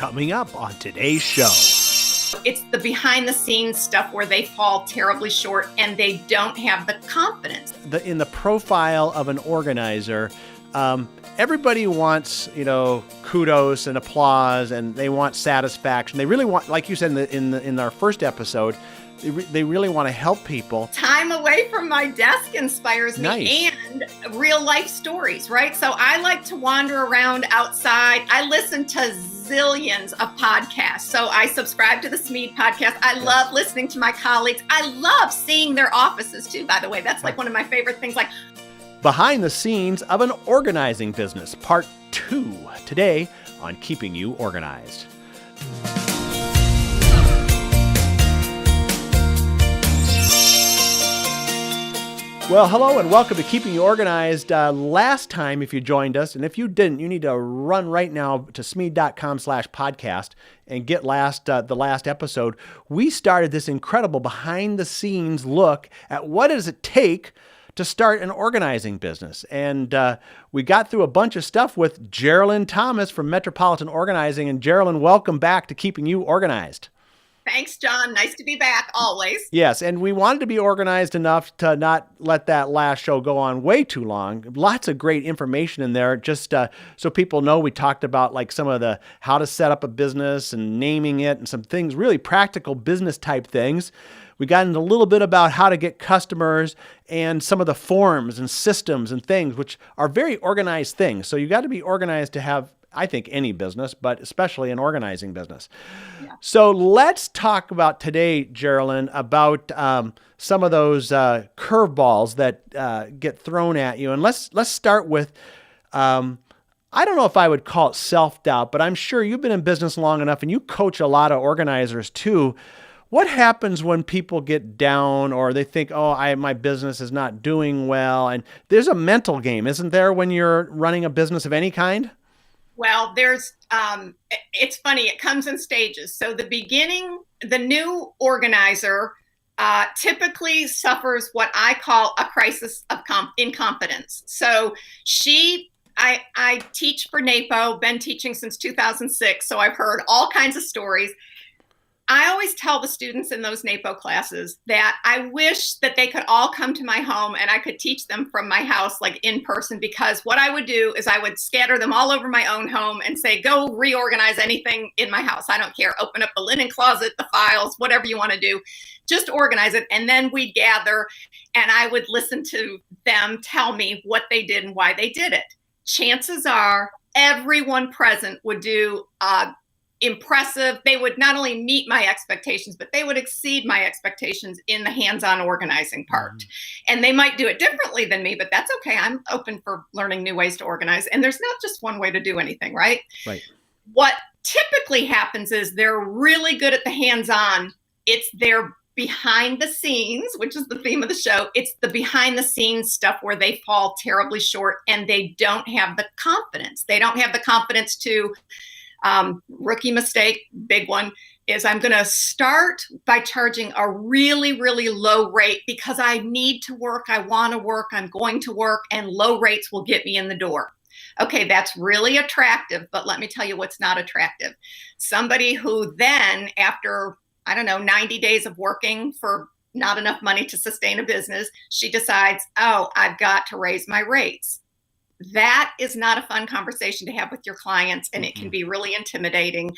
coming up on today's show. It's the behind the scenes stuff where they fall terribly short and they don't have the confidence. In the profile of an organizer, everybody wants, kudos and applause, and they want satisfaction. They really want, like you said in our first episode, they really want to help people. Time away from my desk inspires me. Nice. And real life stories, right? So I like to wander around outside. I listen to zillions of podcasts. So I subscribe to the Smead podcast. I love listening to my colleagues. I love seeing their offices too, by the way. That's like one of my favorite things. Like Behind the Scenes of an Organizing Business, Part 2, today on Keeping You Organized. Well, hello and welcome to Keeping You Organized. Last time, if you joined us, and if you didn't, you need to run right now to smead.com/podcast and get the last episode. We started this incredible behind-the-scenes look at what does it take to start an organizing business. And we got through a bunch of stuff with Geraldine Thomas from Metropolitan Organizing. And Geraldine, welcome back to Keeping You Organized. Thanks, John. Nice to be back, always. Yes, and we wanted to be organized enough to not let that last show go on way too long. Lots of great information in there, just so people know. We talked about like some of the how to set up a business and naming it and some things, really practical business type things. We got into a little bit about how to get customers and some of the forms and systems and things, which are very organized things. So you got to be organized to have, I think, any business, but especially an organizing business. Yeah. So let's talk about today, Geraldine, about some of those curveballs that get thrown at you. And let's start with, I don't know if I would call it self-doubt, but I'm sure you've been in business long enough and you coach a lot of organizers too. What happens when people get down or they think, my business is not doing well? And there's a mental game, isn't there, when you're running a business of any kind? Well, it's funny, it comes in stages. So the beginning, the new organizer typically suffers what I call a crisis of incompetence. So I teach for NAPO, been teaching since 2006, so I've heard all kinds of stories. I always tell the students in those NAPO classes that I wish that they could all come to my home and I could teach them from my house, like in person, because what I would do is I would scatter them all over my own home and say, go reorganize anything in my house. I don't care. Open up the linen closet, the files, whatever you want to do, just organize it. And then we'd gather and I would listen to them tell me what they did and why they did it. Chances are everyone present would do impressive. They would not only meet my expectations, but they would exceed my expectations in the hands-on organizing part. Mm-hmm. And they might do it differently than me, but that's okay. I'm open for learning new ways to organize. And there's not just one way to do anything, right? Right. What typically happens is they're really good at the hands-on. It's their behind the scenes, which is the theme of the show. It's the behind the scenes stuff where they fall terribly short and they don't have the confidence. They don't have the confidence to rookie mistake, big one, is I'm going to start by charging a really, really low rate because I need to work, I want to work, I'm going to work, and low rates will get me in the door. Okay, that's really attractive, but let me tell you what's not attractive. Somebody who then, after, 90 days of working for not enough money to sustain a business, she decides, I've got to raise my rates. That is not a fun conversation to have with your clients, and it can be really intimidating.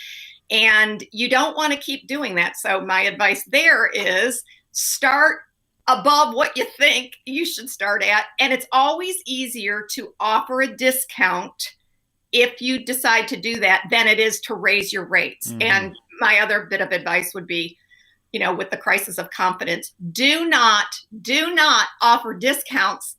And you don't want to keep doing that. So my advice there is start above what you think you should start at. And it's always easier to offer a discount if you decide to do that than it is to raise your rates. Mm-hmm. And my other bit of advice would be, with the crisis of confidence, do not offer discounts,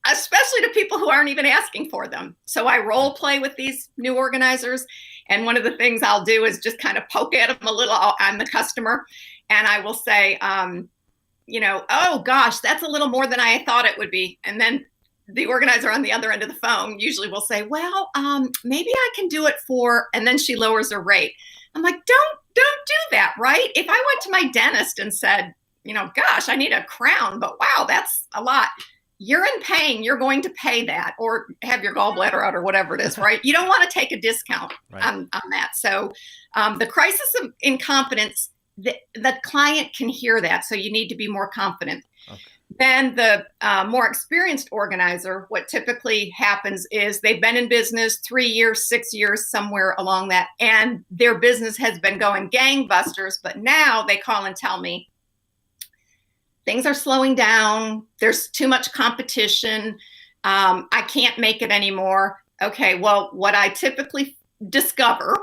especially to people who aren't even asking for them. So I role play with these new organizers. And one of the things I'll do is just kind of poke at them a little. I'm the customer. And I will say, oh gosh, that's a little more than I thought it would be. And then the organizer on the other end of the phone usually will say, well, maybe I can do it for, and then she lowers her rate. I'm like, don't do that, right? If I went to my dentist and said, gosh, I need a crown, but wow, that's a lot. you're in pain, you're going to pay that or have your gallbladder out or whatever it is, right? You don't want to take a discount on that. So the crisis of incompetence, the client can hear that. So you need to be more confident. Okay. Then the more experienced organizer, what typically happens is they've been in business 3 years, 6 years, somewhere along that, and their business has been going gangbusters, but now they call and tell me, things are slowing down. There's too much competition. I can't make it anymore. Okay, well, what I typically discover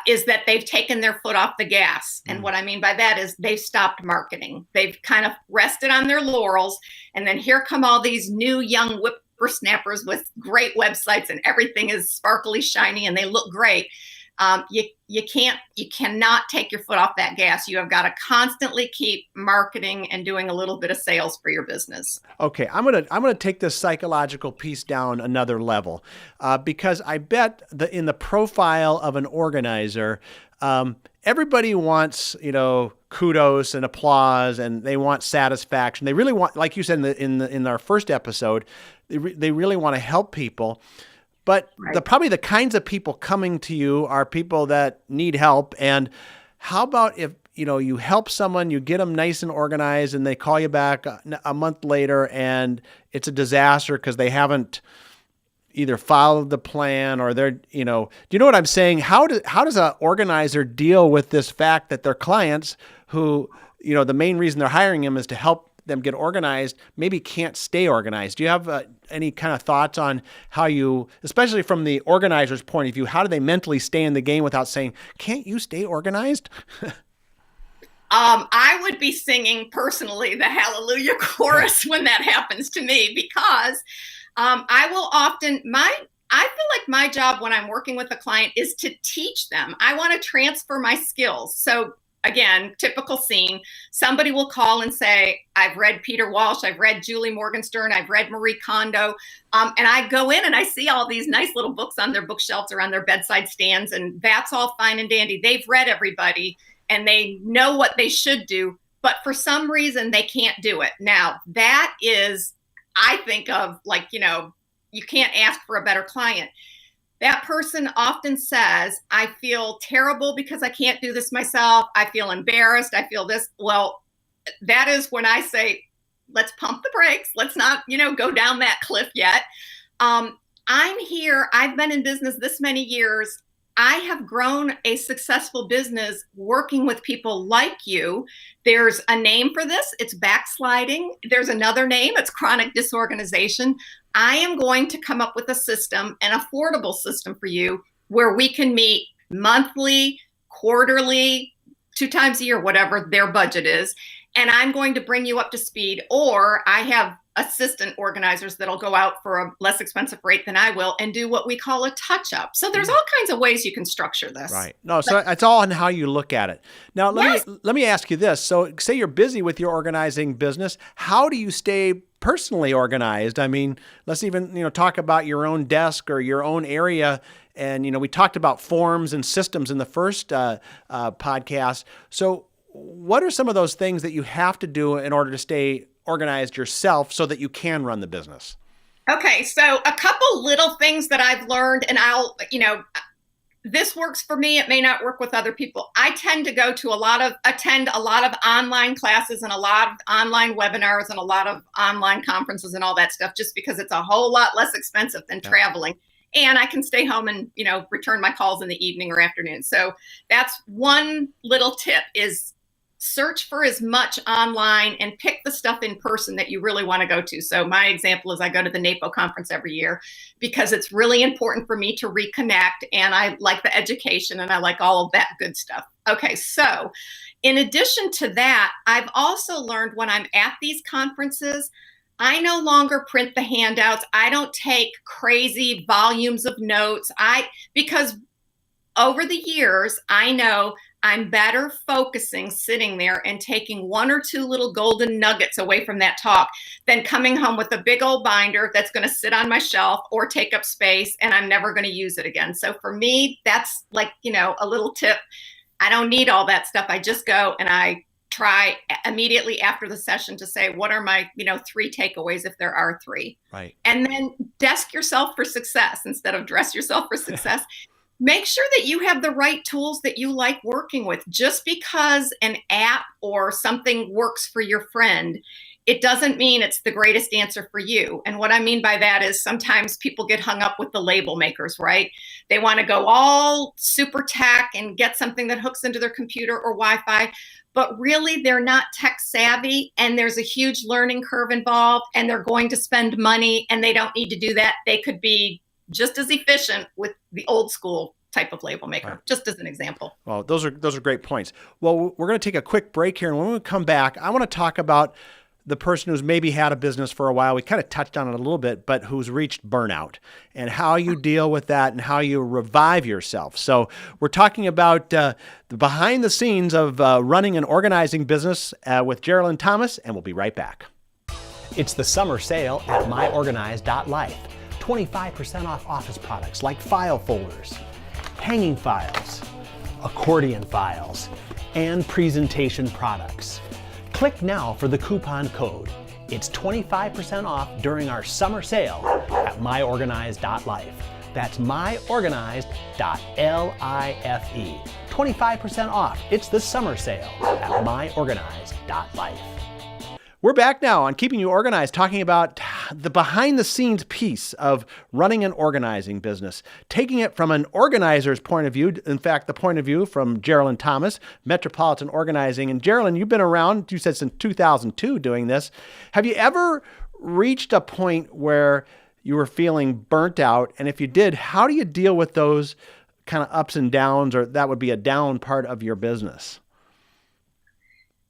is that they've taken their foot off the gas. And what I mean by that is they've stopped marketing. They've kind of rested on their laurels. And then here come all these new young whippersnappers with great websites and everything is sparkly, shiny, and they look great. You cannot take your foot off that gas. You have got to constantly keep marketing and doing a little bit of sales for your business. Okay, I'm gonna take this psychological piece down another level, because I bet in the profile of an organizer, everybody wants, kudos and applause, and they want satisfaction. They really want, like you said in our first episode, they really want to help people. But probably the kinds of people coming to you are people that need help. And how about if, you help someone, you get them nice and organized, and they call you back a month later and it's a disaster because they haven't either followed the plan or they're, do you know what I'm saying? How does an organizer deal with this fact that their clients who, the main reason they're hiring them is to help them get organized, maybe can't stay organized? Do you have any kind of thoughts on how you, especially from the organizer's point of view, how do they mentally stay in the game without saying, can't you stay organized? I would be singing personally the Hallelujah chorus when that happens to me, because I will often, I feel like my job when I'm working with a client is to teach them. I want to transfer my skills. So again, typical scene, somebody will call and say, I've read Peter Walsh, I've read Julie Morgenstern, I've read Marie Kondo. And I go in and I see all these nice little books on their bookshelves or on their bedside stands. And that's all fine and dandy. They've read everybody and they know what they should do. But for some reason, they can't do it. Now, that is, I think of like, you can't ask for a better client. That person often says, I feel terrible because I can't do this myself. I feel embarrassed. I feel this. Well, that is when I say, let's pump the brakes. Let's not, go down that cliff yet. I'm here. I've been in business this many years. I have grown a successful business working with people like you. There's a name for this. It's backsliding. There's another name. It's chronic disorganization. I am going to come up with a system, an affordable system for you, where we can meet monthly, quarterly, 2 times a year, whatever their budget is. And I'm going to bring you up to speed. Or I have assistant organizers that'll go out for a less expensive rate than I will and do what we call a touch-up. So there's all kinds of ways you can structure this. Right. No, so it's all on how you look at it. Now, let me ask you this. So say you're busy with your organizing business. How do you stay personally organized? I mean, let's even, talk about your own desk or your own area. And, we talked about forms and systems in the first podcast. So what are some of those things that you have to do in order to stay organized yourself so that you can run the business? Okay, so a couple little things that I've learned, and this works for me. It may not work with other people. I tend to attend a lot of online classes and a lot of online webinars and a lot of online conferences and all that stuff, just because it's a whole lot less expensive than traveling. And I can stay home and, return my calls in the evening or afternoon. So that's one little tip, is search for as much online and pick the stuff in person that you really want to go to. So my example is I go to the NAPO conference every year because it's really important for me to reconnect, and I like the education and I like all of that good stuff. Okay, so in addition to that, I've also learned when I'm at these conferences, I no longer print the handouts. I don't take crazy volumes of notes. Because over the years, I know I'm better focusing, sitting there and taking 1 or 2 little golden nuggets away from that talk than coming home with a big old binder that's going to sit on my shelf or take up space and I'm never going to use it again. So for me, that's like, a little tip. I don't need all that stuff. I just go and I try immediately after the session to say, what are my, 3 takeaways if there are 3? Right. And then desk yourself for success instead of dress yourself for success. Make sure that you have the right tools that you like working with. Just because an app or something works for your friend, it doesn't mean it's the greatest answer for you. And what I mean by that is sometimes people get hung up with the label makers, right? They want to go all super tech and get something that hooks into their computer or Wi-Fi, but really they're not tech savvy, and there's a huge learning curve involved, and they're going to spend money, and they don't need to do that. They could be just as efficient with the old school type of label maker, right, just as an example. Well, those are great points. Well, we're going to take a quick break here, and when we come back, I want to talk about the person who's maybe had a business for a while. We kind of touched on it a little bit, but who's reached burnout, and how you deal with that and how you revive yourself. So we're talking about the behind the scenes of running and organizing business with Geraldine Thomas, and we'll be right back. It's the summer sale at myorganized.life. 25% off office products like file folders, hanging files, accordion files, and presentation products. Click now for the coupon code. It's 25% off during our summer sale at myorganized.life. That's myorganized.life. 25% off. It's the summer sale at myorganized.life. We're back now on Keeping You Organized, talking about the behind-the-scenes piece of running an organizing business, taking it from an organizer's point of view. In fact, the point of view from Geraldine Thomas, Metropolitan Organizing. And Geraldine, you've been around, you said, since 2002 doing this. Have you ever reached a point where you were feeling burnt out? And if you did, how do you deal with those kind of ups and downs, or that would be a down part of your business?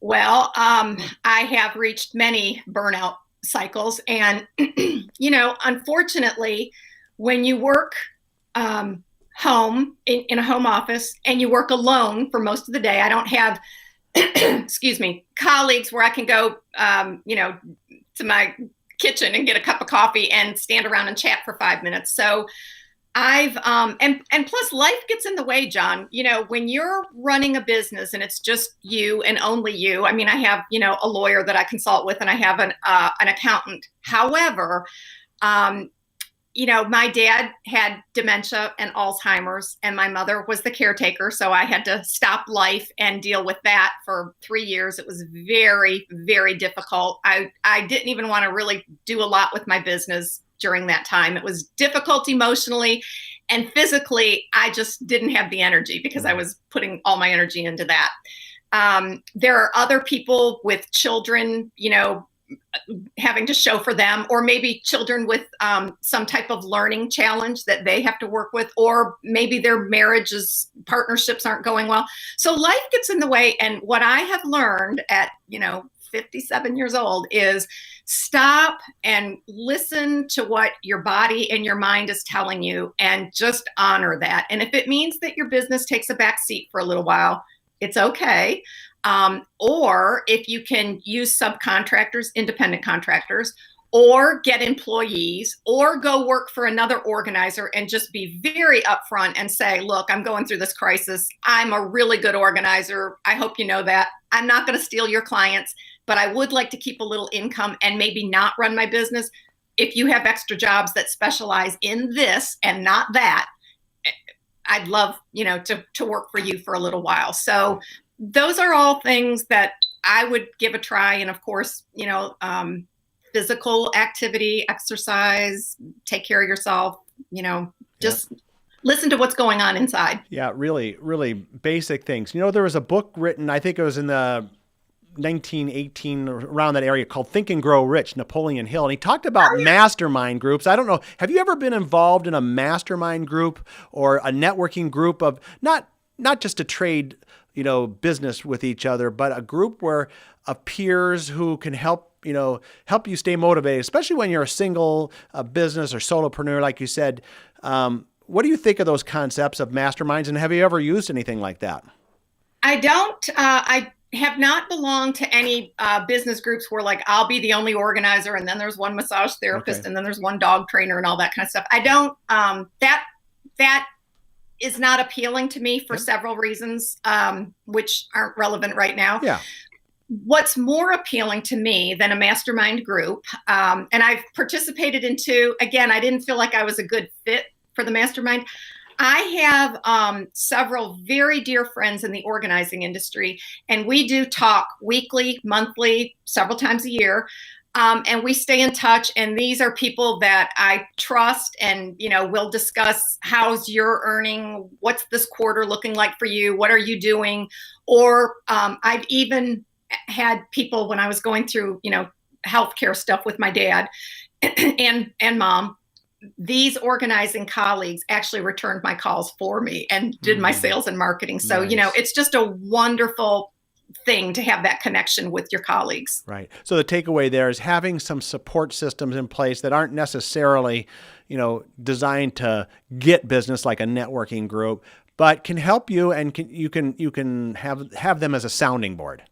Well, I have reached many burnout cycles. And, unfortunately, when you work home in a home office and you work alone for most of the day, I don't have, colleagues where I can go, to my kitchen and get a cup of coffee and stand around and chat for 5 minutes. So I've, and plus life gets in the way, John. When you're running a business and it's just you and only you, I mean, I have, a lawyer that I consult with, and I have an accountant. However, my dad had dementia and Alzheimer's, and my mother was the caretaker. So I had to stop life and deal with that for 3 years. It was very, very difficult. I didn't even want to really do a lot with my business during that time. It was difficult emotionally, and physically, I just didn't have the energy because I was putting all my energy into that. There are other people with children, having to show for them, or maybe children with some type of learning challenge that they have to work with, or maybe their marriages, partnerships aren't going well. So life gets in the way. And what I have learned at, 57 years old is stop and listen to what your body and your mind is telling you, and just honor that. And if it means that your business takes a back seat for a little while, it's okay. Or if you can use subcontractors, independent contractors, or get employees, or go work for another organizer and just be very upfront and say, look, I'm going through this crisis. I'm a really good organizer. I hope you know that. I'm not going to steal your clients, but I would like to keep a little income and maybe not run my business. If you have extra jobs that specialize in this and not that, I'd love, to work for you for a little while. So those are all things that I would give a try. And of course, physical activity, exercise, take care of yourself, just listen to what's going on inside. Yeah, really, really basic things. There was a book written, I think it was in the 1918, around that area, called Think and Grow Rich, Napoleon Hill. And he talked about mastermind groups. I don't know, have you ever been involved in a mastermind group or a networking group of not just to trade, business with each other, but a group of peers who can help you stay motivated, especially when you're a single business or solopreneur, like you said. What do you think of those concepts of masterminds, and have you ever used anything like that? I don't. I have not belonged to any business groups where I'll be the only organizer, and then there's one massage therapist, and then there's one dog trainer and all that kind of stuff. I don't, that is not appealing to me for several reasons, which aren't relevant right now. Yeah. What's more appealing to me than a mastermind group, and I've participated in two, again, I didn't feel like I was a good fit for the mastermind. I have several very dear friends in the organizing industry, and we do talk weekly, monthly, several times a year. And we stay in touch. And these are people that I trust, and we'll discuss how's your earning, what's this quarter looking like for you, what are you doing, or I've even had people when I was going through healthcare stuff with my dad and mom. These organizing colleagues actually returned my calls for me and did my sales and marketing. So, Nice. it's just a wonderful thing to have that connection with your colleagues. Right. So the takeaway there is having some support systems in place that aren't necessarily, designed to get business like a networking group, but can help you, and you can have them as a sounding board.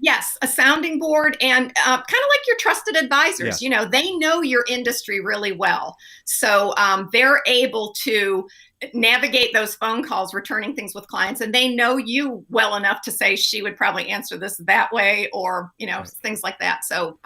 Yes, a sounding board, and kind of like your trusted advisors. Yes. They know your industry really well. So they're able to navigate those phone calls, returning things with clients, and they know you well enough to say she would probably answer this that way, or, Right. things like that. So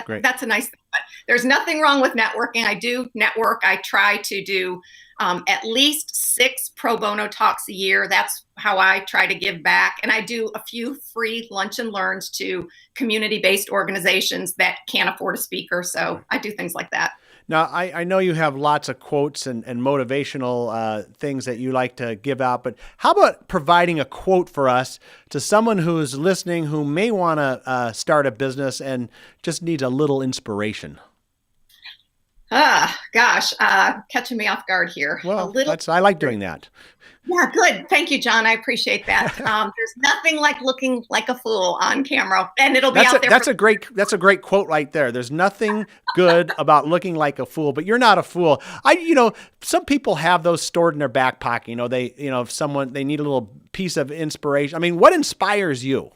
Great. that's a nice thing. But there's nothing wrong with networking. I do network. I try to do at least 6 pro bono talks a year. That's how I try to give back. And I do a few free lunch and learns to community-based organizations that can't afford a speaker. So I do things like that. Now, I know you have lots of quotes and motivational things that you like to give out, but how about providing a quote for us to someone who's listening who may want to start a business and just needs a little inspiration? Gosh, catching me off guard here. Well, I like doing that. Yeah, good. Thank you, John. I appreciate that. There's nothing like looking like a fool on camera, and it'll be out there. That's a great quote right there. There's nothing good about looking like a fool, but you're not a fool. Some people have those stored in their back pocket. If someone, they need a little piece of inspiration. I mean, what inspires you?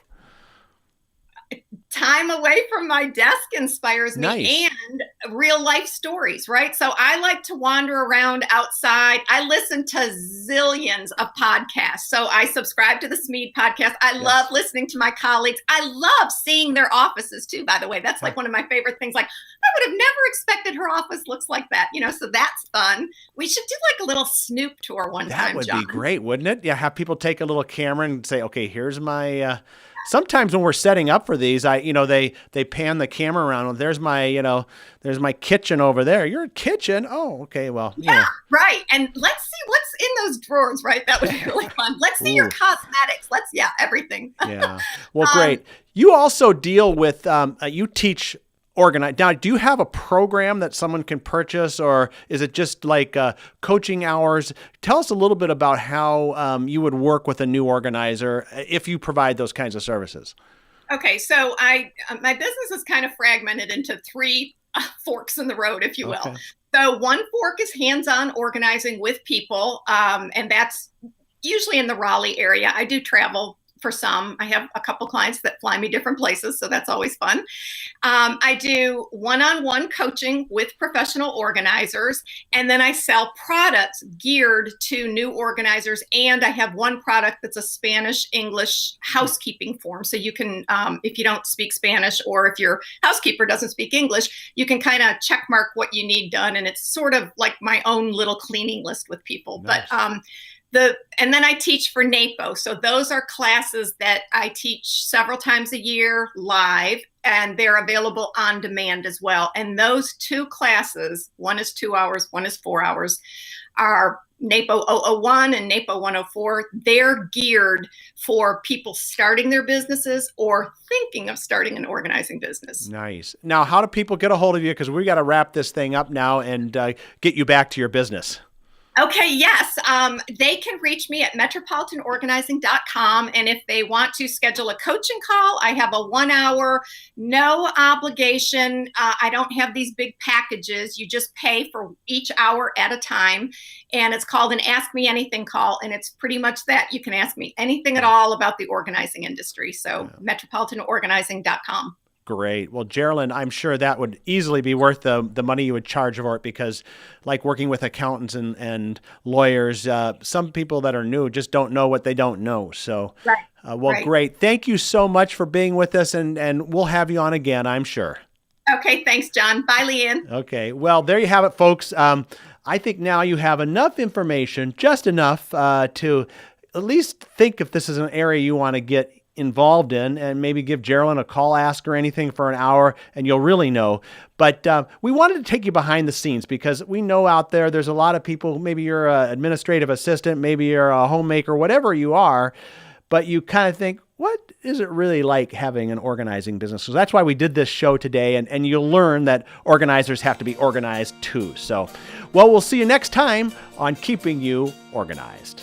Time away from my desk inspires me. Nice. And real life stories, right? So I like to wander around outside. I listen to zillions of podcasts. So I subscribe to the Smead podcast. I love listening to my colleagues. I love seeing their offices too, by the way. That's like one of my favorite things. Like, I would have never expected her office looks like that, so that's fun. We should do like a little Snoop tour one time, That would John. be great, wouldn't it? Yeah, have people take a little camera and say, okay, here's my, sometimes when we're setting up for these, they pan the camera around. Well, there's my kitchen over there. Your kitchen? Oh, okay. Well, yeah, right. And let's see what's in those drawers, right? That would be really fun. Let's see your cosmetics. Everything. Yeah. Well, great. You also deal with, you teach organize. Now, do you have a program that someone can purchase, or is it just like coaching hours? Tell us a little bit about how you would work with a new organizer if you provide those kinds of services. Okay, so my business is kind of fragmented into 3 forks in the road, if you will. Okay. So one fork is hands-on organizing with people, and that's usually in the Raleigh area. I do travel for some. I have a couple clients that fly me different places, so that's always fun. I do one-on-one coaching with professional organizers, and then I sell products geared to new organizers, and I have one product that's a Spanish-English housekeeping form. So you can, if you don't speak Spanish, or if your housekeeper doesn't speak English, you can kind of check mark what you need done, and it's sort of like my own little cleaning list with people. Nice. But and then I teach for NAPO. So those are classes that I teach several times a year live, and they're available on demand as well. And those 2 classes, one is 2 hours, one is 4 hours, are NAPO 001 and NAPO 104. They're geared for people starting their businesses or thinking of starting an organizing business. Nice. Now, how do people get a hold of you? Because we got to wrap this thing up now and get you back to your business. Okay, yes. They can reach me at metropolitanorganizing.com. And if they want to schedule a coaching call, I have a 1-hour, no obligation. I don't have these big packages. You just pay for each hour at a time. And it's called an Ask Me Anything call. And it's pretty much that. You can ask me anything at all about the organizing industry. So metropolitanorganizing.com. Great. Well, Geraldine, I'm sure that would easily be worth the money you would charge for it, because like working with accountants and lawyers, some people that are new just don't know what they don't know. So, Right. Well, Right. great. Thank you so much for being with us, and we'll have you on again, I'm sure. Okay, thanks, John. Bye, Leanne. Okay. Well, there you have it, folks. I think now you have enough information, just enough to at least think if this is an area you want to get involved in, and maybe give Geraldine a call, ask her anything for an hour, and you'll really know. But we wanted to take you behind the scenes, because we know out there's a lot of people, maybe you're an administrative assistant, maybe you're a homemaker, whatever you are, but you kind of think, what is it really like having an organizing business? So that's why we did this show today, and you'll learn that organizers have to be organized too. So, well, we'll see you next time on Keeping You Organized.